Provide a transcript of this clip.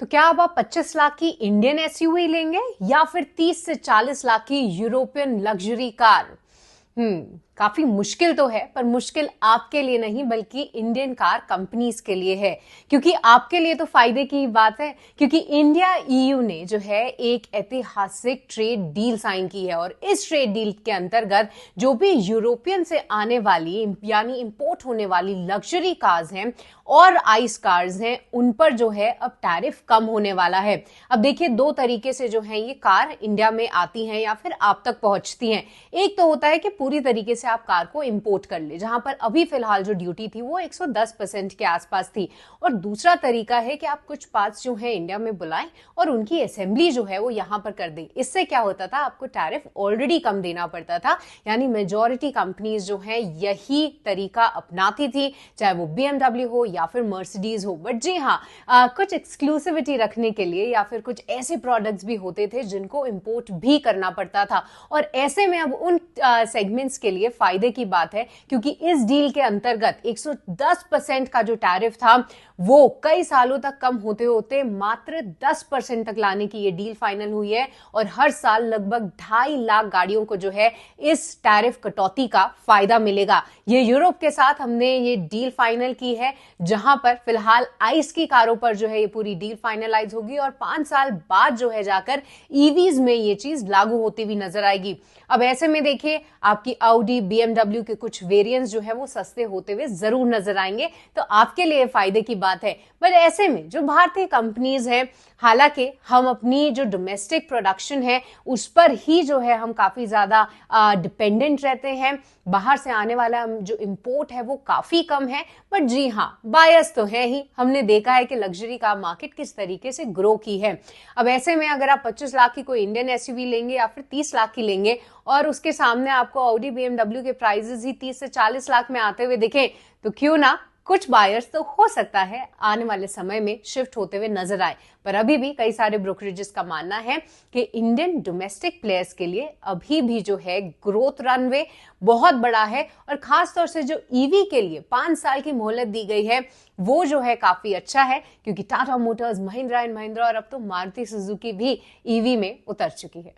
तो क्या अब आप 25 लाख की इंडियन एसयूवी लेंगे या फिर 30 से 40 लाख की यूरोपियन लग्जरी कार? काफी मुश्किल तो है, पर मुश्किल आपके लिए नहीं बल्कि इंडियन कार कंपनीज के लिए है। क्योंकि आपके लिए तो फायदे की बात है, क्योंकि इंडिया ईयू ने जो है एक ऐतिहासिक ट्रेड डील साइन की है और इस ट्रेड डील के अंतर्गत जो भी यूरोपियन से आने वाली यानी इंपोर्ट होने वाली लग्जरी कार्स हैं और आइस कार्स हैं, उन पर जो है अब टैरिफ कम होने वाला है। अब देखिए, दो तरीके से जो है ये कार इंडिया में आती हैं या फिर आप तक पहुंचती हैं। एक तो होता है कि पूरी तरीके से आप कार को इंपोर्ट कर ले, जहां पर अभी फिलहाल जो ड्यूटी थी वो 110% के आसपास थी, और दूसरा तरीका है कि आप कुछ पार्ट्स जो है इंडिया में बुलाएं और उनकी असेंबली जो है वो यहां पर कर दें। इससे क्या होता था, आपको टैरिफ ऑलरेडी कम देना पड़ता था, यानी मेजॉरिटी कंपनीज जो है यही तरीका अपनाती थी, चाहे वो BMW हो या फिर मर्सिडीज हो। बट जी हाँ, कुछ एक्सक्लूसिविटी रखने के लिए या फिर कुछ ऐसे प्रोडक्ट्स भी होते थे जिनको इंपोर्ट भी करना पड़ता था, और ऐसे में अब उन सेगमेंट्स के लिए फायदे की बात है, क्योंकि इस डील के अंतर्गत 110% का जो टैरिफ था वो कई सालों तक कम होते होते मात्र 10% तक लाने की ये डील फाइनल हुई है, और हर साल लगभग 2.5 लाख गाड़ियों को जो है इस टैरिफ कटौती का फायदा मिलेगा। ये यूरोप के साथ हमने ये डील फाइनल की है, जहां पर फिलहाल आइस की कारों पर जो है ये पूरी डील फाइनलाइज होगी, और 5 साल बाद जो है जाकर ईवीज में ये चीज लागू होती हुई नजर आएगी। अब ऐसे में देखिए, आपकी ऑडी, BMW के कुछ वेरिएंट्स जो है वो सस्ते होते हुए जरूर नजर आएंगे, तो आपके लिए फायदे की बात है। पर ऐसे में जो भारतीय कंपनीज हैं, हालांकि हम अपनी जो डोमेस्टिक प्रोडक्शन है उस पर ही जो है हम काफी ज्यादा डिपेंडेंट रहते हैं, बाहर से आने वाला जो इंपोर्ट है वो काफी कम है। बट जी हाँ, बायस तो है ही, हमने देखा है कि लग्जरी कार मार्केट किस तरीके से ग्रो की है। अब ऐसे में अगर आप 25 लाख की कोई इंडियन एसयूवी लेंगे या फिर 30 लाख की लेंगे, और उसके सामने आपको ऑडी, BMW के प्राइजेस ही 30 से 40 लाख में आते हुए दिखें, तो क्यों ना कुछ बायर्स तो हो सकता है आने वाले समय में शिफ्ट होते हुए नजर आए। पर अभी भी कई सारे ब्रोकरेजेस का मानना है कि इंडियन डोमेस्टिक प्लेयर्स के लिए अभी भी जो है ग्रोथ रनवे बहुत बड़ा है, और खासतौर से जो ईवी के लिए 5 साल की मोहलत दी गई है वो जो है काफी अच्छा है, क्योंकि टाटा मोटर्स, महिंद्रा एंड महिंद्रा और अब तो मारुति सुजुकी भी ईवी में उतर चुकी है।